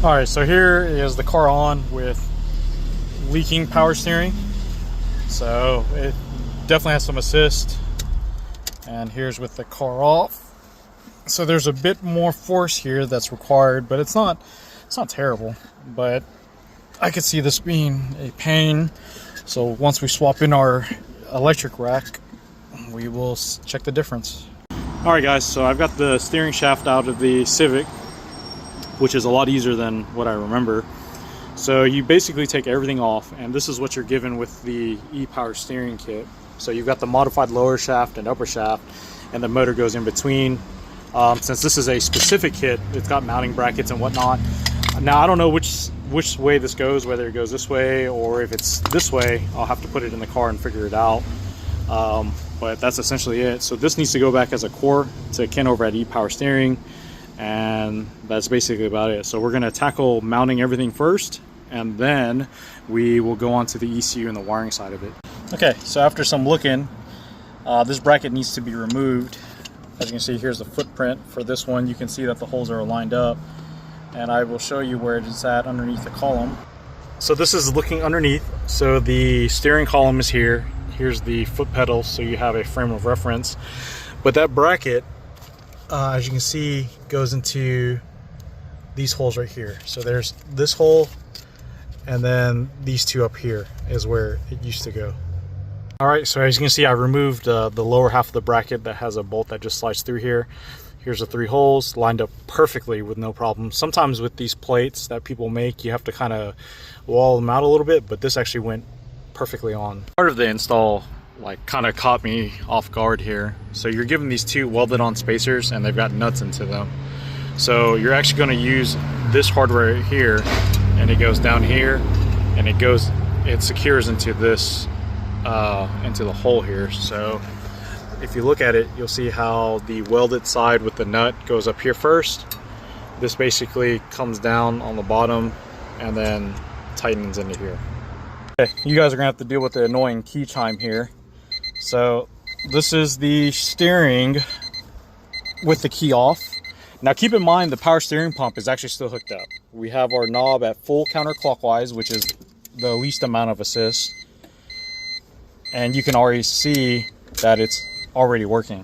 All right, so here is the car on with leaking power steering. So it definitely has some assist. And here's with the car off. So there's a bit more force here that's required, but it's not terrible. But I could see this being a pain. So once we swap in our electric rack, we will check the difference. All right, guys, so I've got the steering shaft out of the Civic, which is a lot easier than what I remember. So you basically take everything off, and this is what you're given with the e-Power steering kit. So you've got the modified lower shaft and upper shaft, and the motor goes in between. Since this is a specific kit, it's got mounting brackets and whatnot. Now I don't know which way this goes, whether it goes this way or if it's this way. I'll have to put it in the car and figure it out. But that's essentially it. So this needs to go back as a core to Ken over at e-Power Steering, and that's basically about it. So we're going to tackle mounting everything first, and then we will go on to the ECU and the wiring side of it. Okay, so after some looking, this bracket needs to be removed. As you can see, here's the footprint for this one. You can see that the holes are lined up, and I will show you where it is at underneath the column. So this is looking underneath. So the steering column is here. Here's the foot pedal, so you have a frame of reference. But that bracket, as you can see, goes into these holes right here. So there's this hole, and then these two up here is where it used to go. All right, so as you can see, I removed the lower half of the bracket that has a bolt that just slides through here. Here's the 3 holes lined up perfectly with no problem. Sometimes with these plates that people make, you have to kind of wall them out a little bit, but this actually went perfectly on. Part of the install kind of caught me off guard here. So you're given these 2 welded on spacers, and they've got nuts into them. So you're actually going to use this hardware here, and it goes down here, and it secures into this into the hole here. So if you look at it, you'll see how the welded side with the nut goes up here first. This basically comes down on the bottom and then tightens into here. Okay, you guys are gonna have to deal with the annoying key chime here. So this is the steering with the key off. Now keep in mind the power steering pump is actually still hooked up. We have our knob at full counterclockwise, which is the least amount of assist. And you can already see that it's already working.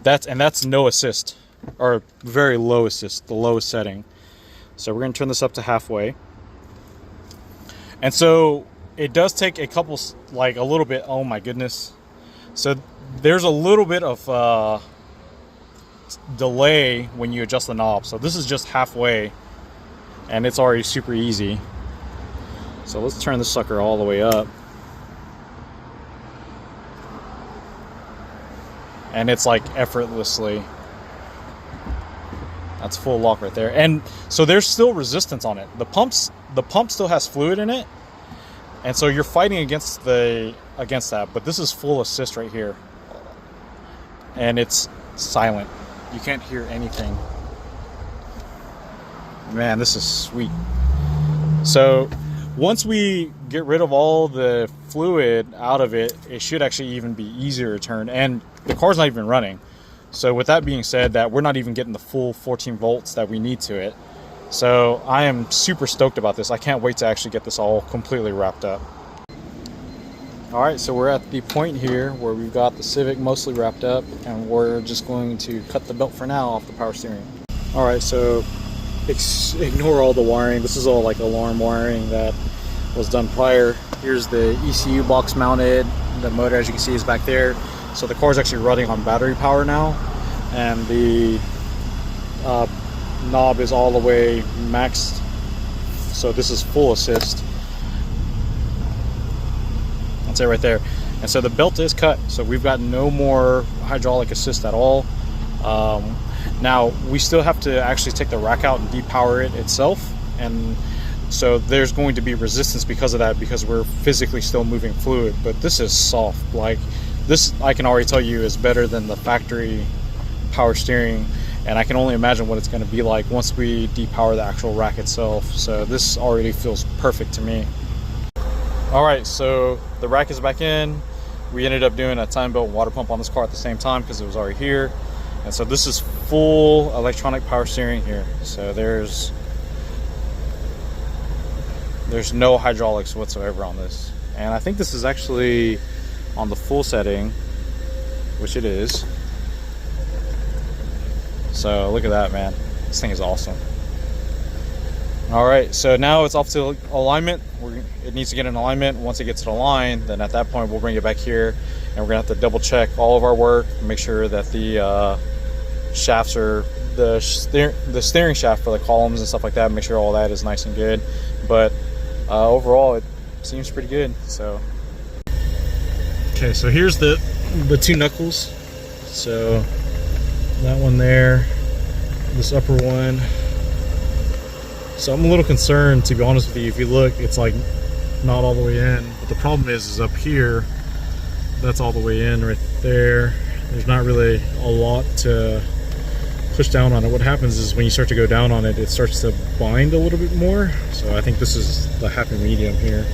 That's no assist, or very low assist, the lowest setting. So we're gonna turn this up to halfway. And so it does take a couple, a little bit, oh my goodness. So there's a little bit of delay when you adjust the knob. So this is just halfway, and it's already super easy. So let's turn this sucker all the way up. And it's effortlessly. That's full lock right there. And so there's still resistance on it. The pump still has fluid in it, and so you're fighting against that. But this is full assist right here, and it's silent. You can't hear anything. Man, this is sweet. So once we get rid of all the fluid out of it, it should actually even be easier to turn, and the car's not even running. So with that being said, that we're not even getting the full 14 volts that we need to it. So I am super stoked about this. I can't wait to actually get this all completely wrapped up. All right, so we're at the point here where we've got the Civic mostly wrapped up, and we're just going to cut the belt for now off the power steering. All right, so ignore all the wiring. This is all alarm wiring that was done prior. Here's the ECU box mounted. The motor, as you can see, is back there. So the car is actually running on battery power now, and the knob is all the way maxed. So this is full assist. That's it right there. And so the belt is cut, so we've got no more hydraulic assist at all. Now we still have to actually take the rack out and depower it itself, and so there's going to be resistance because of that, because we're physically still moving fluid. But this is soft. This, I can already tell you, is better than the factory power steering, and I can only imagine what it's going to be like once we depower the actual rack itself. So this already feels perfect to me. All right, so the rack is back in. We ended up doing a time belt water pump on this car at the same time because it was already here. And so this is full electronic power steering here. So there's There's no hydraulics whatsoever on this. And I think this is actually on the full setting, which it is. So look at that, man. This thing is awesome. All right, so now it's off to alignment. It needs to get in alignment. Once it gets to the line, then at that point we'll bring it back here, and we're gonna have to double check all of our work, make sure that the shafts are the steering shaft for the columns and stuff like that. Make sure all that is nice and good. But overall, it seems pretty good. So okay, so here's the two knuckles. So that one there, this upper one. So I'm a little concerned, to be honest with you. If you look, it's like not all the way in, but the problem is up here, that's all the way in right there. There's not really a lot to push down on it. What happens is when you start to go down on it, it starts to bind a little bit more. So I think this is the happy medium here.